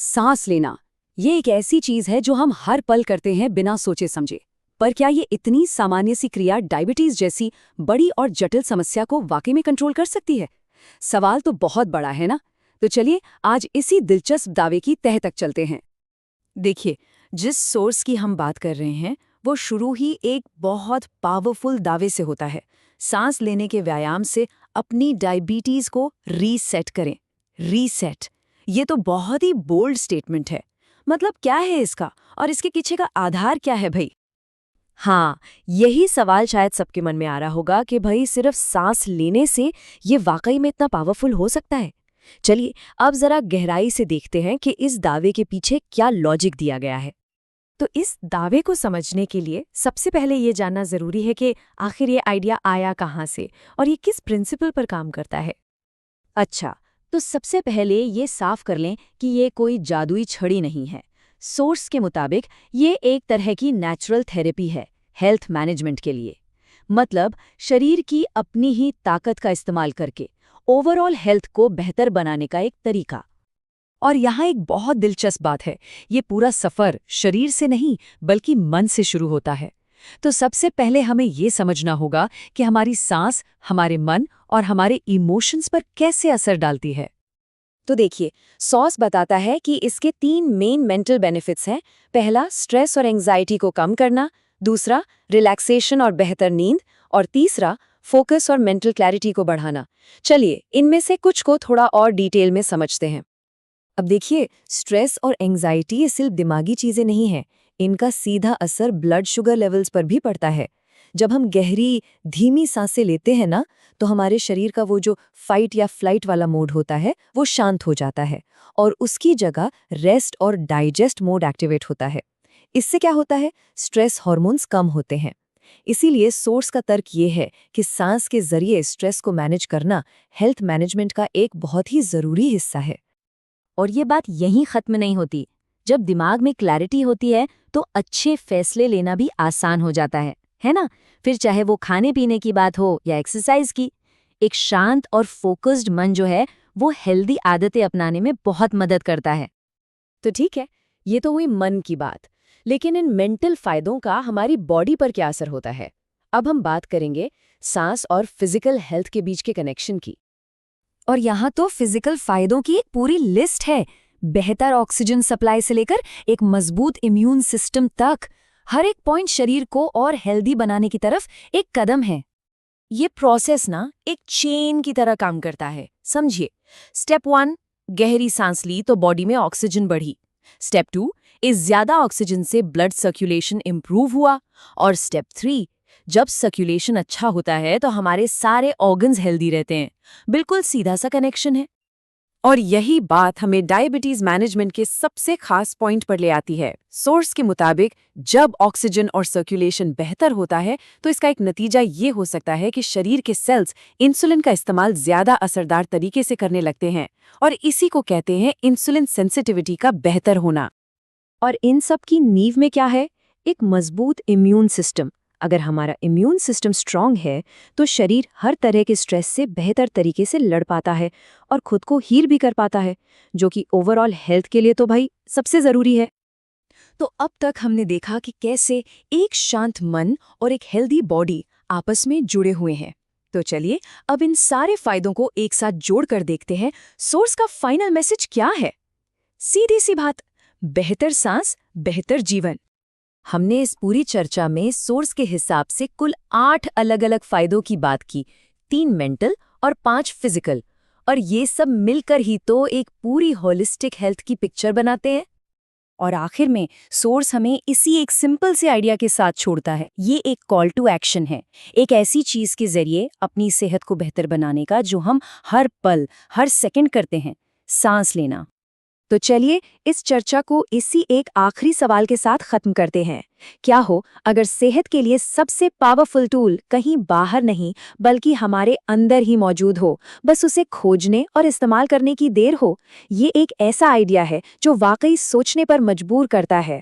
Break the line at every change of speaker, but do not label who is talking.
सांस लेना ये एक ऐसी चीज है जो हम हर पल करते हैं बिना सोचे समझे। पर क्या ये इतनी सामान्य सी क्रिया डायबिटीज जैसी बड़ी और जटिल समस्या को वाकई में कंट्रोल कर सकती है? सवाल तो बहुत बड़ा है ना। तो चलिए आज इसी दिलचस्प दावे की तह तक चलते हैं। देखिए, जिस सोर्स की हम बात कर रहे हैं वो शुरू ही एक बहुत पावरफुल दावे से होता है। सांस लेने के व्यायाम से अपनी डायबिटीज को रीसेट करें। रीसेट, ये तो बहुत ही बोल्ड स्टेटमेंट है। मतलब क्या है इसका और इसके पीछे का आधार क्या है भाई?
हाँ, यही सवाल शायद सबके मन में आ रहा होगा कि भाई सिर्फ सांस लेने से ये वाकई में इतना पावरफुल हो सकता है। चलिए अब जरा गहराई से देखते हैं कि इस दावे के पीछे क्या लॉजिक दिया गया है। तो इस दावे को समझने के लिए सबसे पहले ये जानना जरूरी है कि आखिर ये आइडिया आया कहाँ से और ये किस प्रिंसिपल पर काम करता है। अच्छा, तो सबसे पहले ये साफ कर लें कि ये कोई जादुई छड़ी नहीं है। सोर्स के मुताबिक ये एक तरह की नेचुरल थेरेपी है हेल्थ मैनेजमेंट के लिए। मतलब शरीर की अपनी ही ताकत का इस्तेमाल करके ओवरऑल हेल्थ को बेहतर बनाने का एक तरीका।
और यहाँ एक बहुत दिलचस्प बात है, ये पूरा सफ़र शरीर से नहीं बल्कि मन से शुरू होता है। तो सबसे पहले हमें ये समझना होगा कि हमारी सांस हमारे मन और हमारे इमोशंस पर कैसे असर डालती है।
तो देखिए, सॉस बताता है कि इसके 3 मेन मेंटल बेनिफिट्स हैं। पहला, स्ट्रेस और एंजाइटी को कम करना। दूसरा, रिलैक्सेशन और बेहतर नींद। और तीसरा, फोकस और मेंटल क्लैरिटी को बढ़ाना। चलिए इनमें से कुछ को थोड़ा और डिटेल में समझते हैं। अब देखिए, स्ट्रेस और एंजाइटी ये सिर्फ दिमागी चीजें नहीं हैं, इनका सीधा असर ब्लड शुगर लेवल्स पर भी पड़ता है। जब हम गहरी धीमी सांसें लेते हैं ना, तो हमारे शरीर का वो जो फाइट या फ्लाइट वाला मोड होता है वो शांत हो जाता है और उसकी जगह रेस्ट और डाइजेस्ट मोड एक्टिवेट होता है। इससे क्या होता है, स्ट्रेस हार्मोन्स कम होते हैं। इसीलिए सोर्स का तर्क ये है कि सांस के जरिए स्ट्रेस को मैनेज करना हेल्थ मैनेजमेंट का एक बहुत ही जरूरी हिस्सा है। और ये बात यहीं खत्म नहीं होती। जब दिमाग में क्लैरिटी होती है तो अच्छे फैसले लेना भी आसान हो जाता है ना? फिर चाहे वो खाने पीने की बात हो या एक्सरसाइज की। एक शांत और फोकस्ड मन जो है वो हेल्दी आदतें अपनाने में बहुत मदद करता है। तो ठीक है, ये तो हुई मन की बात, लेकिन इन मेंटल फायदों का हमारी बॉडी पर क्या असर होता है? अब हम बात करेंगे सांस और फिजिकल हेल्थ के बीच के कनेक्शन की। और यहाँ तो फिजिकल फायदों की एक पूरी लिस्ट है। बेहतर ऑक्सीजन सप्लाई से लेकर एक मजबूत इम्यून सिस्टम तक, हर एक पॉइंट शरीर को और हेल्दी बनाने की तरफ एक कदम है। ये प्रोसेस ना एक चेन की तरह काम करता है। समझिए, स्टेप 1, गहरी सांस ली तो बॉडी में ऑक्सीजन बढ़ी। स्टेप 2, इस ज्यादा ऑक्सीजन से ब्लड सर्कुलेशन इंप्रूव हुआ। और स्टेप 3, जब सर्कुलेशन अच्छा होता है तो हमारे सारे ऑर्गन्स हेल्दी रहते हैं। बिल्कुल सीधा सा कनेक्शन है। और यही बात हमें डायबिटीज मैनेजमेंट के सबसे खास पॉइंट पर ले आती है। सोर्स के मुताबिक जब ऑक्सीजन और सर्कुलेशन बेहतर होता है तो इसका एक नतीजा ये हो सकता है कि शरीर के सेल्स इंसुलिन का इस्तेमाल ज्यादा असरदार तरीके से करने लगते हैं और इसी को कहते हैं इंसुलिन सेंसिटिविटी का बेहतर होना। और इन सब की नींव में क्या है? एक मजबूत इम्यून सिस्टम। अगर हमारा इम्यून सिस्टम स्ट्रांग है तो शरीर हर तरह के स्ट्रेस से बेहतर तरीके से लड़ पाता है और खुद को हील भी कर पाता है, जो कि ओवरऑल हेल्थ के लिए तो भाई सबसे जरूरी है। तो अब तक हमने देखा कि कैसे एक शांत मन और एक हेल्दी बॉडी आपस में जुड़े हुए हैं। तो चलिए अब इन सारे फायदों को एक साथ जोड़कर देखते हैं सोर्स का फाइनल मैसेज क्या है। सीधी सी बात, बेहतर सांस बेहतर जीवन। हमने इस पूरी चर्चा में सोर्स के हिसाब से कुल 8 अलग-अलग फायदों की बात की, 3 मेंटल और 5 फिजिकल। और ये सब मिलकर ही तो एक पूरी होलिस्टिक हेल्थ की पिक्चर बनाते हैं। और आखिर में सोर्स हमें इसी एक सिंपल से आइडिया के साथ छोड़ता है। ये एक कॉल टू एक्शन है, एक ऐसी चीज के जरिए अपनी सेहत को बेहतर बनाने का जो हम हर पल हर सेकंड करते हैं, सांस लेना। तो चलिए इस चर्चा को इसी एक आखिरी सवाल के साथ खत्म करते हैं। क्या हो अगर सेहत के लिए सबसे पावरफुल टूल कहीं बाहर नहीं बल्कि हमारे अंदर ही मौजूद हो, बस उसे खोजने और इस्तेमाल करने की देर हो। ये एक ऐसा आइडिया है जो वाकई सोचने पर मजबूर करता है।